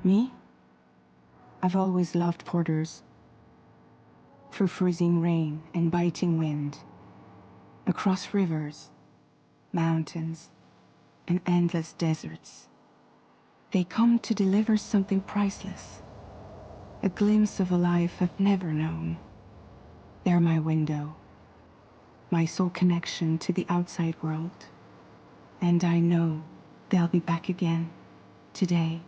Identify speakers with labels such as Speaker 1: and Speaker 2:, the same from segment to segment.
Speaker 1: Me? I've always loved porters. Through freezing rain and biting wind, across rivers, mountains, and endless deserts, they come to deliver something priceless. A glimpse of a life I've never known. They're my window, my sole connection to the outside world. And I know they'll be back again, today.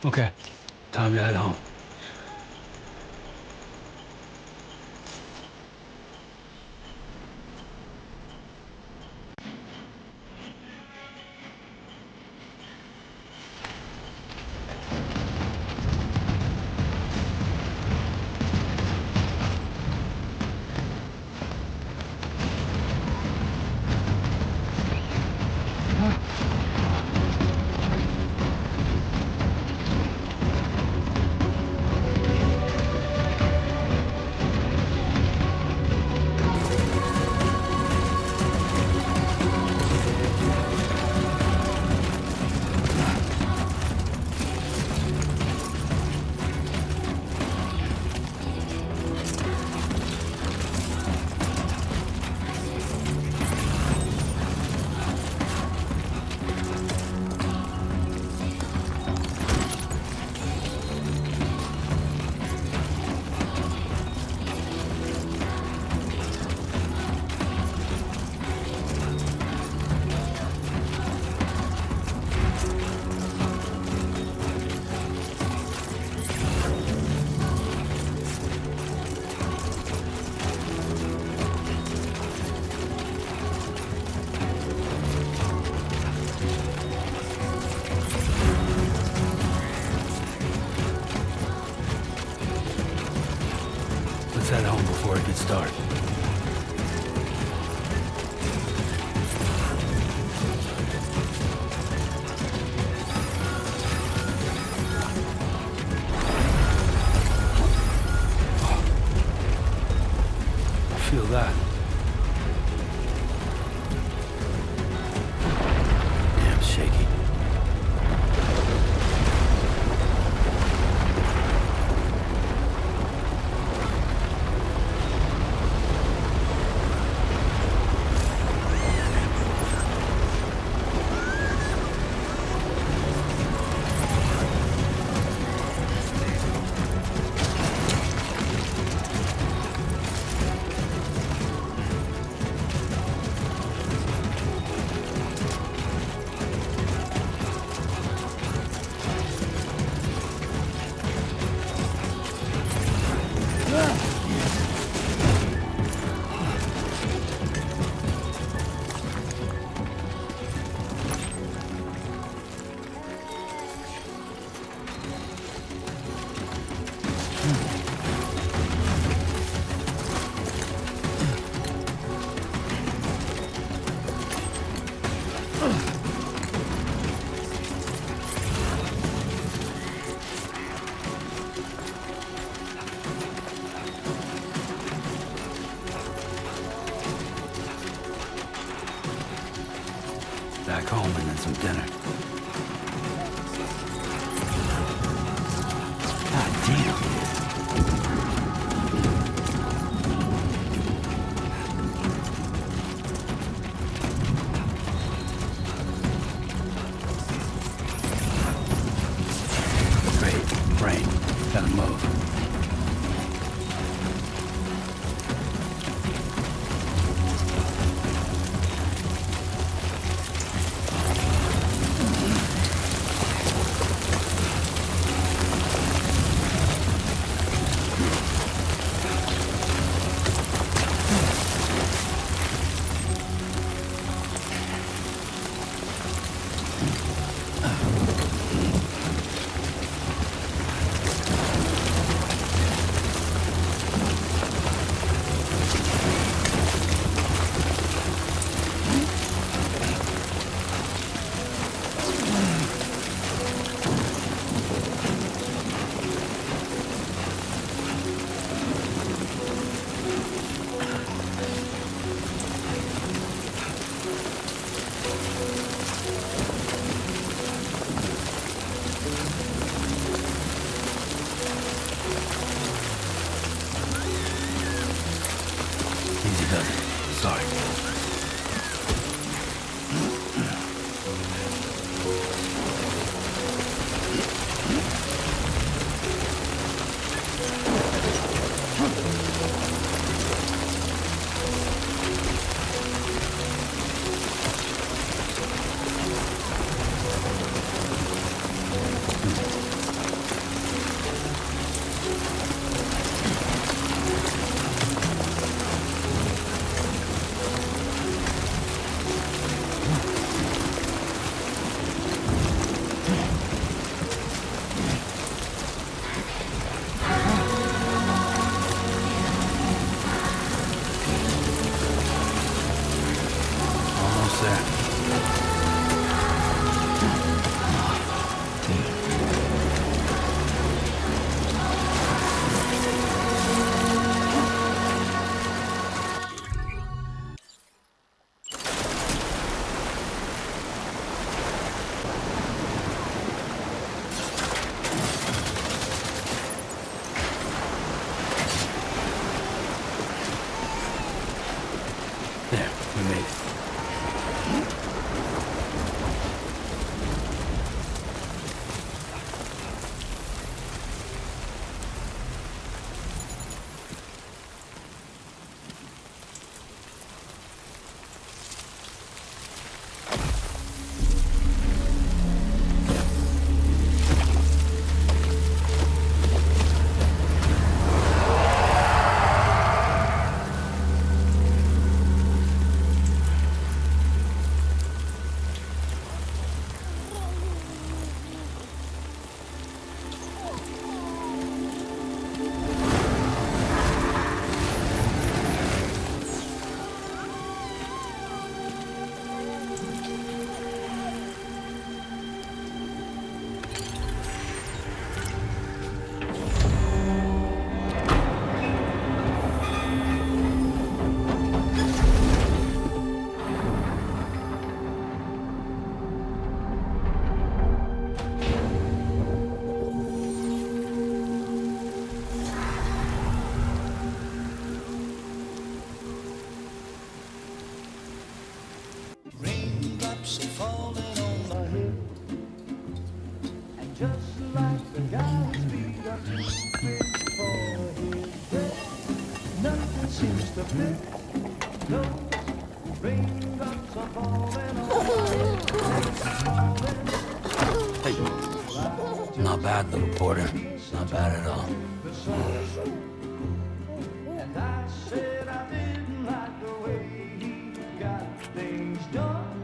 Speaker 2: Okay, time to head home. before it gets dark. Feel that. Damn shaky. Back home and then some dinner. God damn. Great. Brain. Gotta move.
Speaker 3: just like the guy's feet are too big for his bed. Nothing seems to fit. Those raindrops are falling on my head.
Speaker 2: Hey. Not bad, little porter. Not bad at all.
Speaker 3: And I said I didn't like the way he got things done.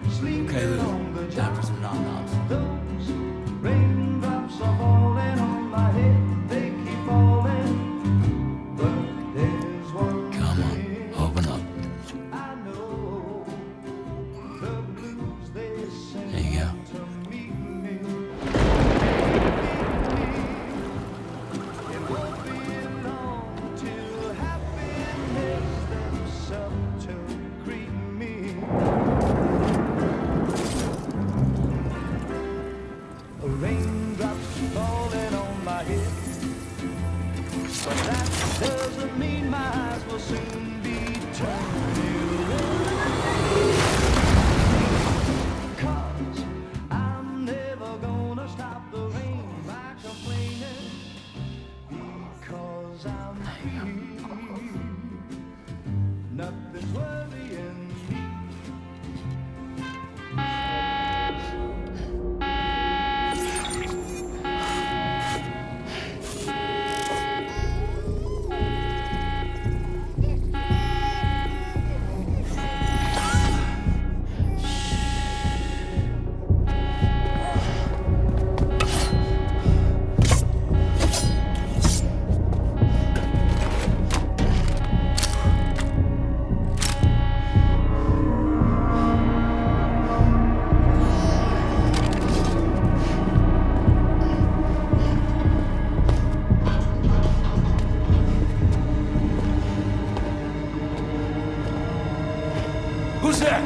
Speaker 2: Okay,
Speaker 3: Sleeping
Speaker 2: Lou.
Speaker 3: on the
Speaker 2: Time for
Speaker 3: job.
Speaker 2: some nom-noms.
Speaker 3: Those raindrops are falling on my head. They keep falling. But there's one
Speaker 2: Come on,
Speaker 3: thing
Speaker 2: open up.
Speaker 3: I know. The blues they sing
Speaker 2: There you go.
Speaker 3: to meet me. It won't be long till happiness themselves to greet me. Raindrops falling on my head, but that doesn't mean my eyes will soon be turning red. 'Cause I'm never gonna stop the rain by complaining, because I'm free. Nothing's worrying me.
Speaker 2: Who's there?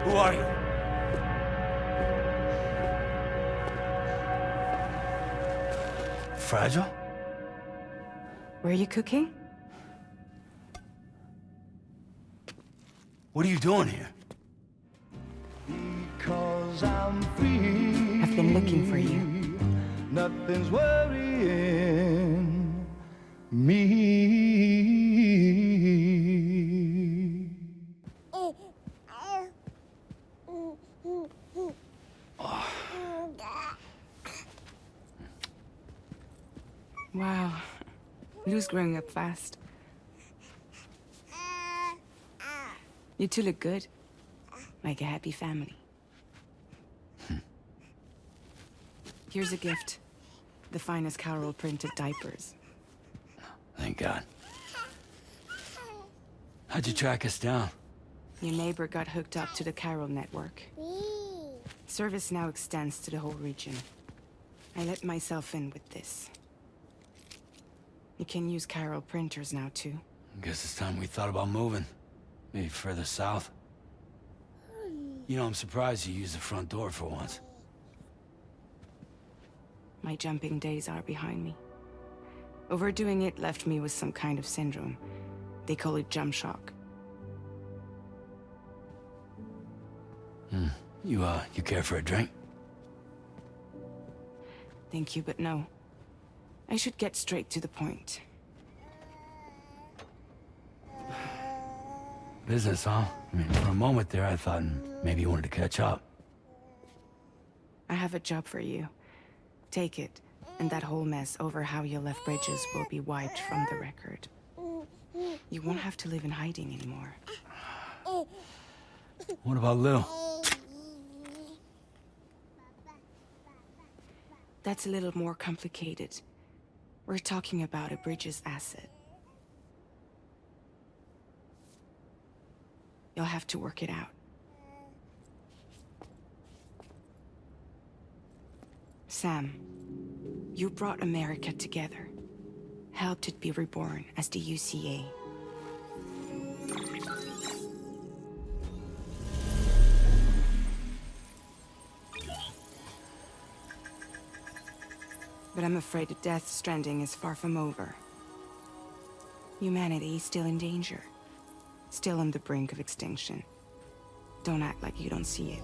Speaker 2: Who are you? Fragile?
Speaker 1: Were you cooking?
Speaker 2: What are you doing here?
Speaker 3: Because I'm free.
Speaker 1: I've been looking for you.
Speaker 3: Nothing's worrying me.
Speaker 1: Wow. Lou's growing up fast. You two look good. Like a happy family. Here's a gift. The finest Carol printed diapers.
Speaker 2: Thank God. How'd you track us down?
Speaker 1: Your neighbor got hooked up to the Carol network. Service now extends to the whole region. I let myself in with this. You can use Carol printers now too.
Speaker 2: Guess it's time we thought about moving. Maybe further south. You know, I'm surprised you used the front door for once.
Speaker 1: My jumping days are behind me. Overdoing it left me with some kind of syndrome. They call it jump shock.
Speaker 2: You care for a drink?
Speaker 1: Thank you, but no. I should get straight to the point.
Speaker 2: Business, huh? I mean, for a moment there, I thought maybe you wanted to catch up.
Speaker 1: I have a job for you. Take it, and that whole mess over how you left Bridges will be wiped from the record. You won't have to live in hiding anymore.
Speaker 2: What about Lil?
Speaker 1: That's a little more complicated. We're talking about a Bridges asset. You'll have to work it out. Sam, you brought America together. Helped it be reborn as the UCA. But I'm afraid that Death Stranding is far from over. Humanity is still in danger. Still on the brink of extinction. Don't act like you don't see it.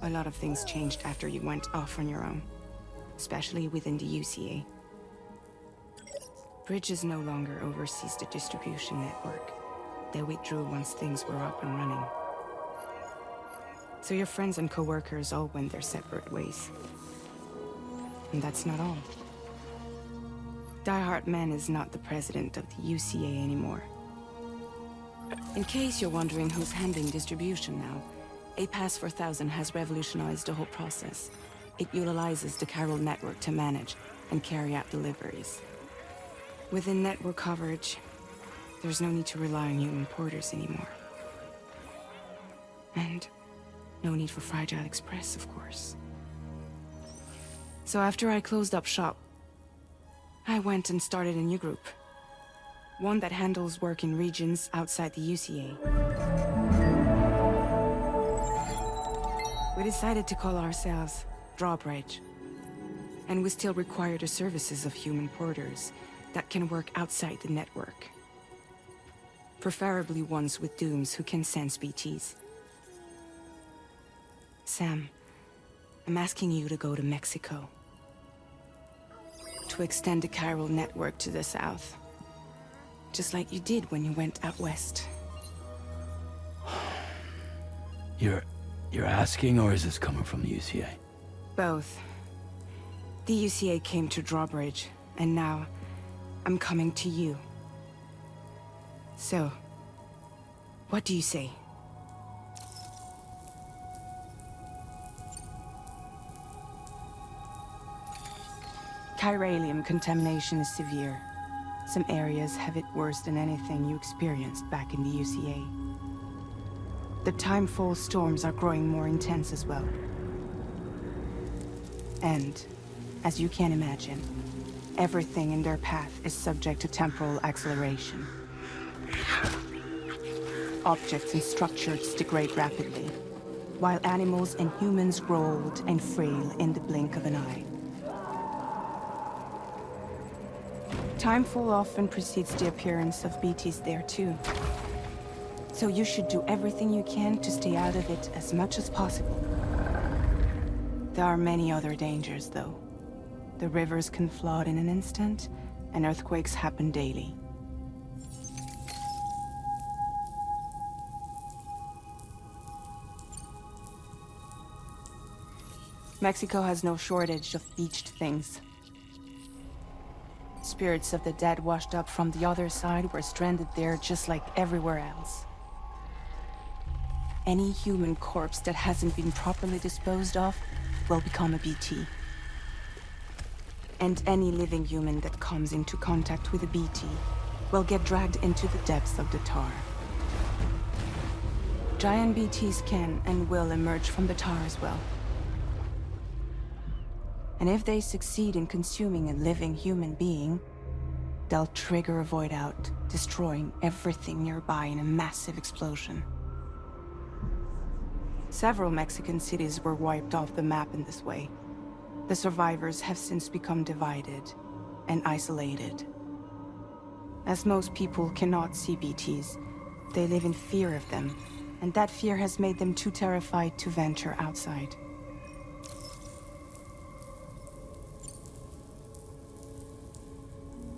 Speaker 1: A lot of things changed after you went off on your own. Especially within the UCA. Bridges no longer oversees the distribution network. They withdrew once things were up and running. So your friends and co-workers all went their separate ways. And that's not all. Die Hartman is not the president of the UCA anymore. In case you're wondering who's handling distribution now, A Pass 4000 has revolutionized the whole process. It utilizes the chiral network to manage and carry out deliveries. Within network coverage, there's no need to rely on human porters anymore. And no need for Fragile Express, of course. So after I closed up shop, I went and started a new group. One that handles work in regions outside the UCA. We decided to call ourselves Drawbridge. And we still require the services of human porters that can work outside the network. Preferably ones with dooms who can sense BTs. Sam, I'm asking you to go to Mexico. To extend the chiral network to the south. Just like you did when you went out west.
Speaker 2: You're asking, or is this coming from the UCA?
Speaker 1: Both. The UCA came to Drawbridge, and now I'm coming to you. So, what do you say? Chiralium contamination is severe. Some areas have it worse than anything you experienced back in the UCA. The timefall storms are growing more intense as well. And, as you can imagine, everything in their path is subject to temporal acceleration. Objects and structures degrade rapidly, while animals and humans grow old and frail in the blink of an eye. Timefall often precedes the appearance of BTs there too. So you should do everything you can to stay out of it as much as possible. There are many other dangers, though. The rivers can flood in an instant, and earthquakes happen daily. Mexico has no shortage of beached things. Spirits of the dead washed up from the other side were stranded there just like everywhere else. Any human corpse that hasn't been properly disposed of will become a BT. And any living human that comes into contact with a BT will get dragged into the depths of the tar. Giant BTs can and will emerge from the tar as well. And if they succeed in consuming a living human being, they'll trigger a void out, destroying everything nearby in a massive explosion. Several Mexican cities were wiped off the map in this way. The survivors have since become divided and isolated. As most people cannot see BTs, they live in fear of them, and that fear has made them too terrified to venture outside.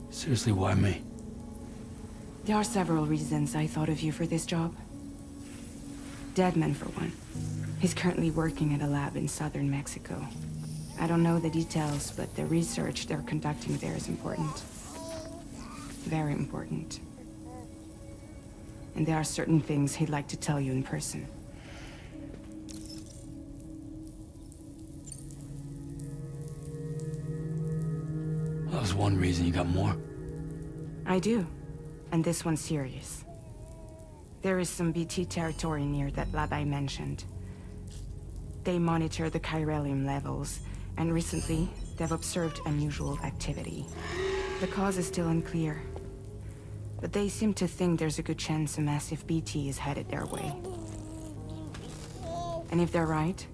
Speaker 2: Seriously, why me?
Speaker 1: There are several reasons I thought of you for this job. Deadman, for one. He's currently working at a lab in southern Mexico. I don't know the details, but the research they're conducting there is important. Very important. And there are certain things he'd like to tell you in person.
Speaker 2: That was one reason. You got more?
Speaker 1: I do. And this one's serious. There is some BT territory near that lab I mentioned. They monitor the chiralium levels, and recently, they've observed unusual activity. The cause is still unclear, but they seem to think there's a good chance a massive BT is headed their way. And if they're right,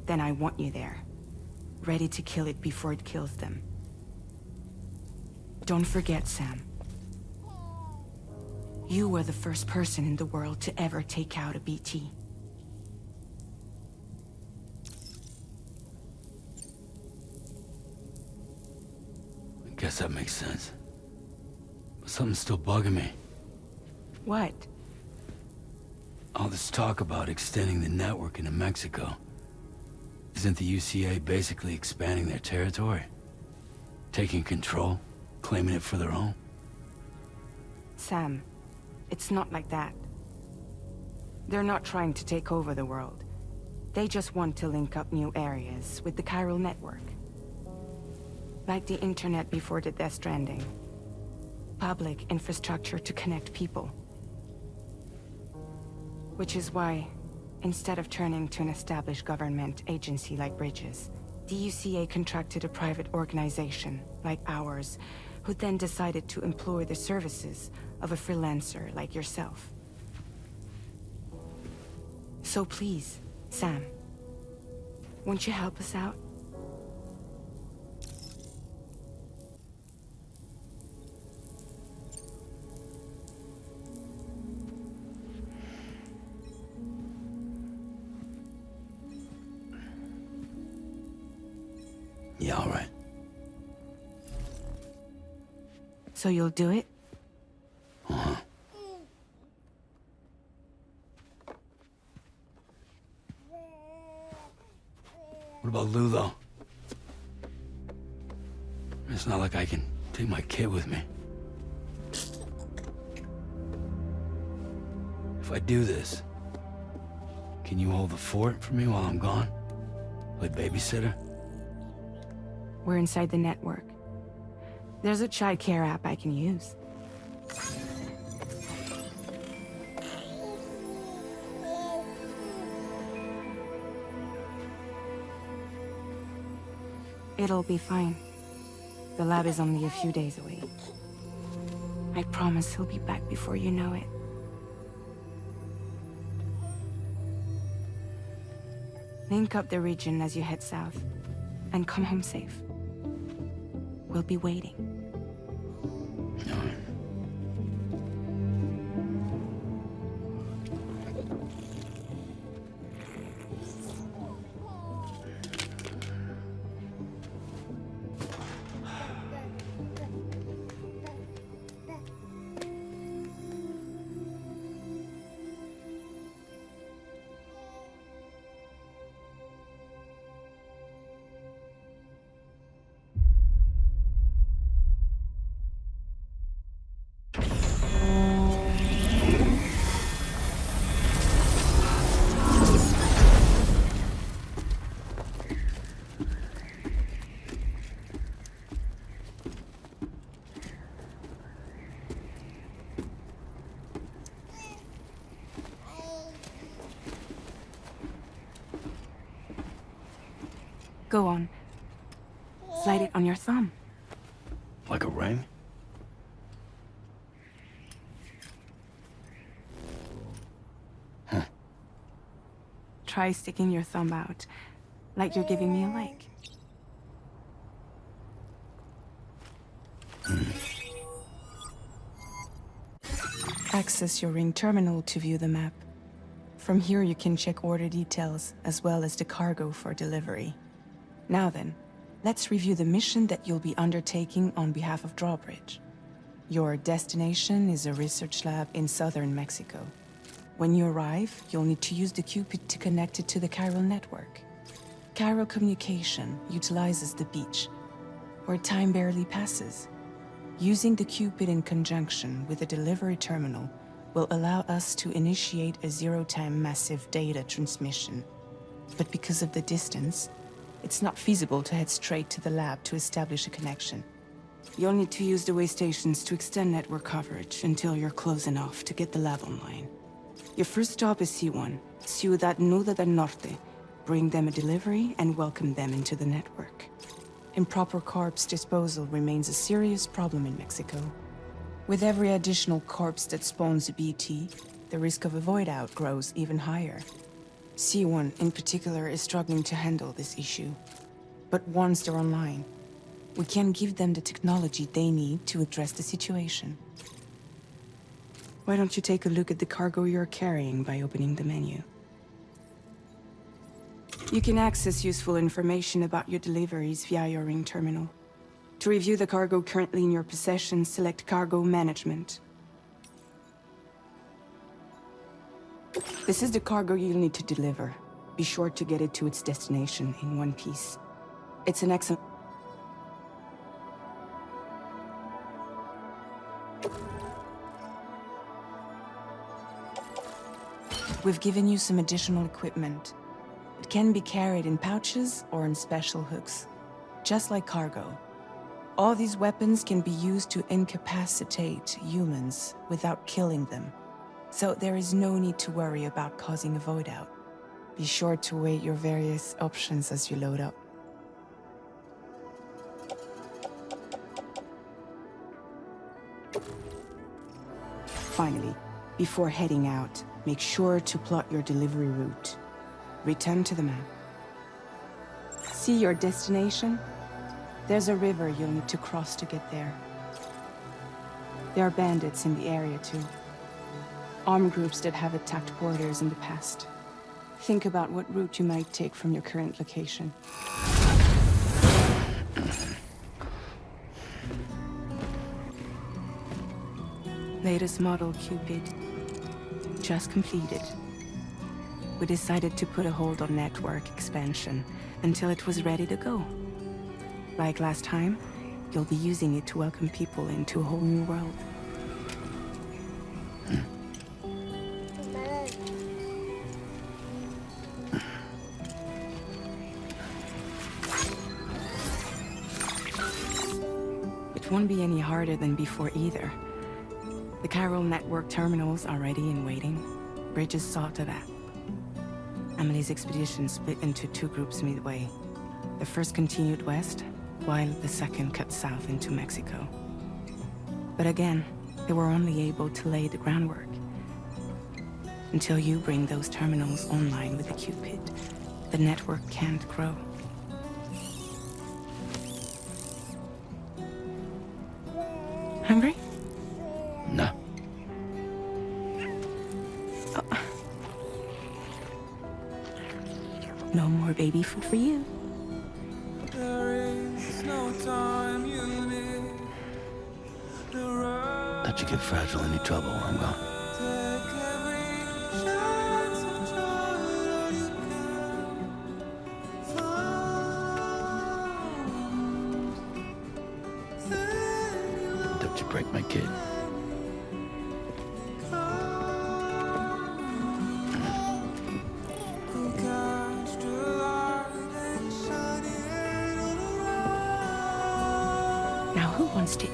Speaker 1: then I want you there, ready to kill it before it kills them. Don't forget, Sam. You were the first person in the world to ever take out a BT.
Speaker 2: I guess that makes sense. But something's still bugging me.
Speaker 1: What?
Speaker 2: All this talk about extending the network into Mexico. Isn't the UCA basically expanding their territory? Taking control? Claiming it for their own?
Speaker 1: Sam, it's not like that. They're not trying to take over the world. They just want to link up new areas with the chiral network. Like the internet before the Death Stranding. Public infrastructure to connect people. Which is why, instead of turning to an established government agency like Bridges, the UCA contracted a private organization, like ours, who then decided to employ the services of a freelancer like yourself. So please, Sam, won't you help us out?
Speaker 2: Yeah, all right.
Speaker 1: So you'll do it?
Speaker 2: Uh-huh. What about Lou, though? It's not like I can take my kid with me. If I do this, can you hold the fort for me while I'm gone? Play babysitter?
Speaker 1: We're inside the network. There's a child care app I can use. It'll be fine. The lab is only a few days away. I promise he'll be back before you know it. Link up the region as you head south, and come home safe. We'll be waiting.
Speaker 2: All right.
Speaker 1: Go on. Slide it on your thumb.
Speaker 2: Like a ring? Huh.
Speaker 1: Try sticking your thumb out, like you're giving me a like. Access your ring terminal to view the map. From here you can check order details, as well as the cargo for delivery. Now then, let's review the mission that you'll be undertaking on behalf of Drawbridge. Your destination is a research lab in southern Mexico. When you arrive, you'll need to use the Cupid to connect it to the chiral network. Chiral communication utilizes the beach, where time barely passes. Using the Cupid in conjunction with a delivery terminal will allow us to initiate a zero-time massive data transmission. But because of the distance, it's not feasible to head straight to the lab to establish a connection. You'll need to use the way stations to extend network coverage until you're close enough to get the lab online. Your first stop is C1, Ciudad Nuda del Norte. Bring them a delivery and welcome them into the network. Improper corpse disposal remains a serious problem in Mexico. With every additional corpse that spawns a BT, the risk of a void out grows even higher. C1 in particular is struggling to handle this issue. But once they're online, we can give them the technology they need to address the situation. Why don't you take a look at the cargo you're carrying by opening the menu? You can access useful information about your deliveries via your ring terminal. To review the cargo currently in your possession, select Cargo Management. This is the cargo you'll need to deliver. Be sure to get it to its destination in one piece. It's an excellent... We've given you some additional equipment. It can be carried in pouches or in special hooks, just like cargo. All these weapons can be used to incapacitate humans without killing them. So there is no need to worry about causing a void out. Be sure to weigh your various options as you load up. Finally, before heading out, make sure to plot your delivery route. Return to the map. See your destination? There's a river you'll need to cross to get there. There are bandits in the area too. Armed groups that have attacked porters in the past. Think about what route you might take from your current location. Latest model Cupid. Just completed. We decided to put a hold on network expansion until it was ready to go. Like last time, you'll be using it to welcome people into a whole new world. It won't be any harder than before either. The chiral network terminals are ready and waiting. Bridges saw to that. Emily's expedition split into two groups midway. The first continued west, while the second cut south into Mexico. But again, they were only able to lay the groundwork. Until you bring those terminals online with the Cupid, the network can't grow. Hungry?
Speaker 2: No.
Speaker 1: No more baby food for you.
Speaker 2: Let you get fragile any trouble, I'm gone. Don't you break my kid.
Speaker 1: Now who wants to eat?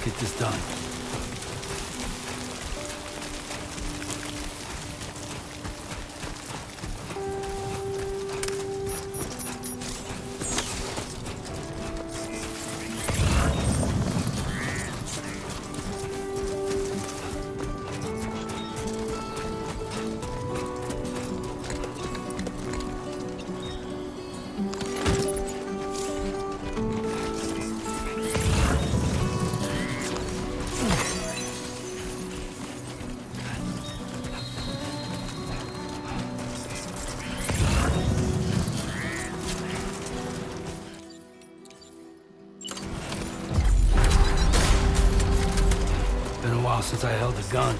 Speaker 2: Get this done. Since I held a gun.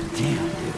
Speaker 2: God damn, dude.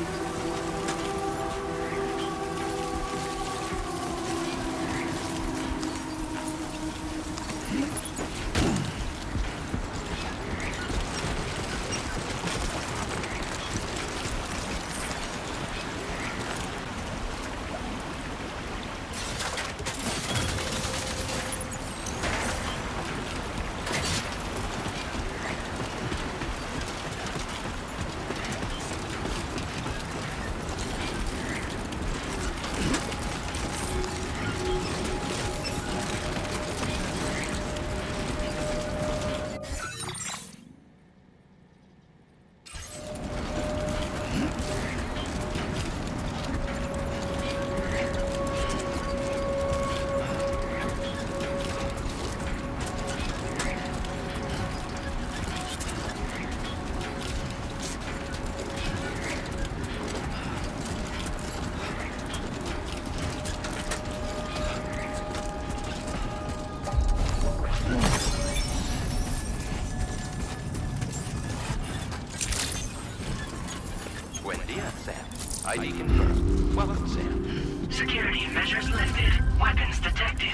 Speaker 4: ID confirmed. Welcome, Sam.
Speaker 5: Security measures lifted. Weapons detected.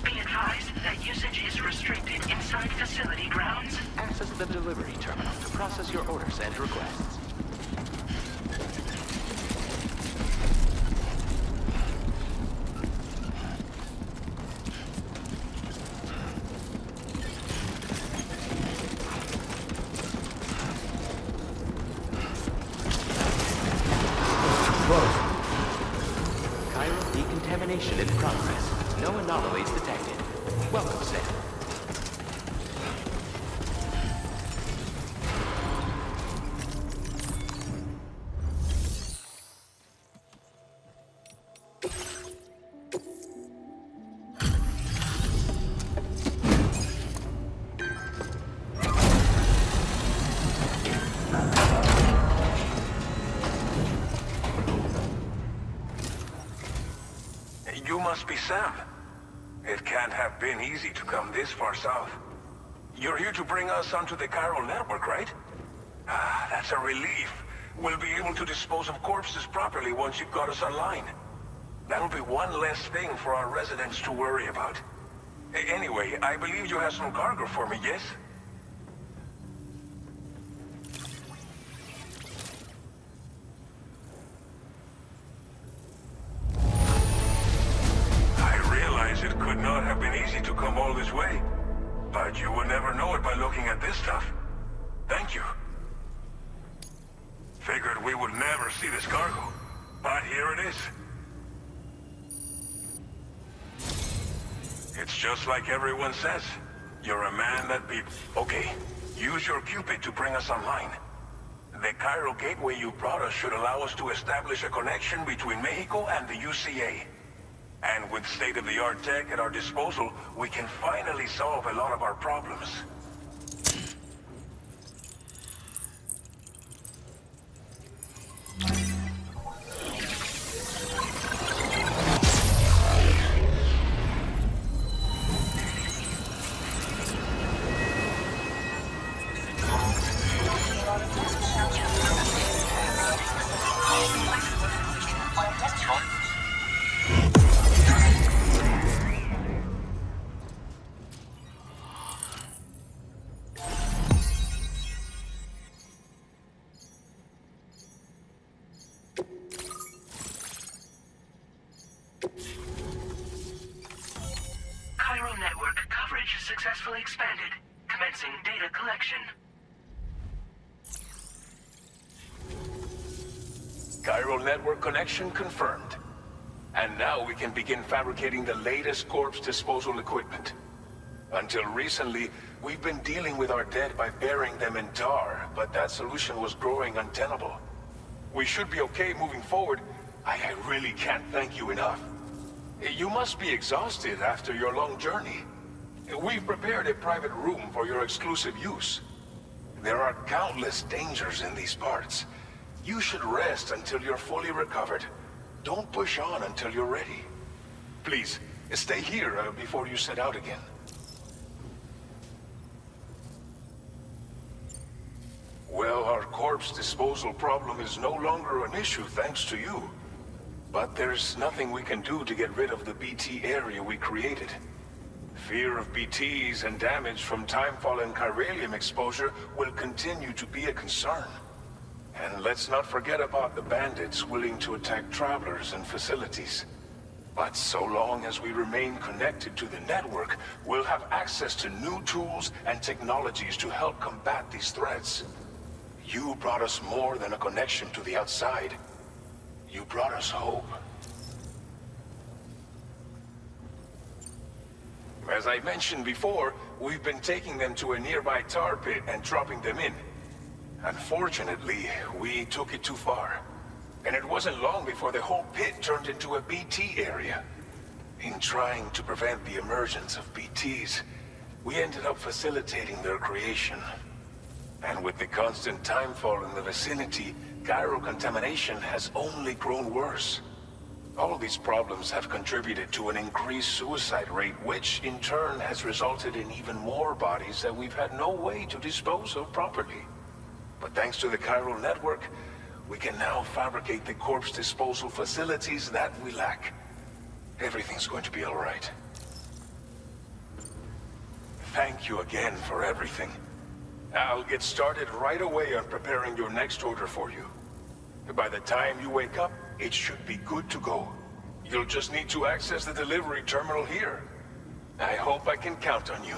Speaker 5: Be advised that usage is restricted inside facility grounds.
Speaker 4: Access the delivery terminal to process your orders and requests. Chiral decontamination in progress. No anomalies detected. Welcome, Sam.
Speaker 6: You must be Sam. It can't have been easy to come this far south. You're here to bring us onto the chiral network, right? Ah, that's a relief. We'll be able to dispose of corpses properly once you've got us online. That'll be one less thing for our residents to worry about. Anyway, I believe you have some cargo for me, yes? It could not have been easy to come all this way. But you would never know it by looking at this stuff. Thank you. Figured we would never see this cargo. But here it is. It's just like everyone says. You're a man that be... Okay, use your Cupid to bring us online. The chiral gateway you brought us should allow us to establish a connection between Mexico and the UCA. And with state-of-the-art tech at our disposal, we can finally solve a lot of our problems.
Speaker 5: Chiral network coverage successfully expanded. Commencing data collection.
Speaker 6: Chiral network connection confirmed. And now we can begin fabricating the latest corpse disposal equipment. Until recently, we've been dealing with our dead by burying them in tar, but that solution was growing untenable. We should be okay moving forward. I really can't thank you enough. You must be exhausted after your long journey. We've prepared a private room for your exclusive use. There are countless dangers in these parts. You should rest until you're fully recovered. Don't push on until you're ready. Please, stay here before you set out again. Well, our corpse disposal problem is no longer an issue thanks to you. But there's nothing we can do to get rid of the BT area we created. Fear of BTs and damage from timefall and chiralium exposure will continue to be a concern. And let's not forget about the bandits willing to attack travelers and facilities. But so long as we remain connected to the network, we'll have access to new tools and technologies to help combat these threats. You brought us more than a connection to the outside. You brought us hope. As I mentioned before, we've been taking them to a nearby tar pit and dropping them in. Unfortunately, we took it too far. And it wasn't long before the whole pit turned into a BT area. In trying to prevent the emergence of BTs, we ended up facilitating their creation. And with the constant timefall in the vicinity, chiral contamination has only grown worse. All these problems have contributed to an increased suicide rate, which in turn has resulted in even more bodies that we've had no way to dispose of properly. But thanks to the chiral network, we can now fabricate the corpse disposal facilities that we lack. Everything's going to be all right. Thank you again for everything. I'll get started right away on preparing your next order for you. By the time you wake up, it should be good to go. You'll just need to access the delivery terminal here. I hope I can count on you.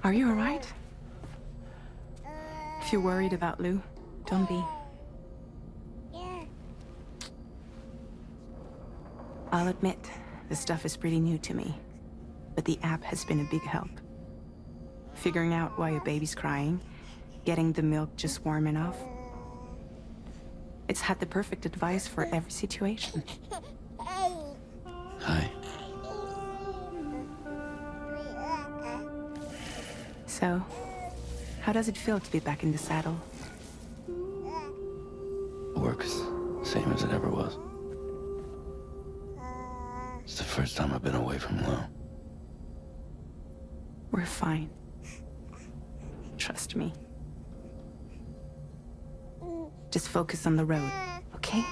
Speaker 1: Are you alright? If you're worried about Lou, don't be. I'll admit, this stuff is pretty new to me, but the app has been a big help. Figuring out why a baby's crying, getting the milk just warm enough. It's had the perfect advice for every situation. So, how does it feel to be back in the saddle?
Speaker 2: Work is same as it ever was. It's the first time I've been away from Lo.
Speaker 1: We're fine. Trust me. Just focus on the road, okay?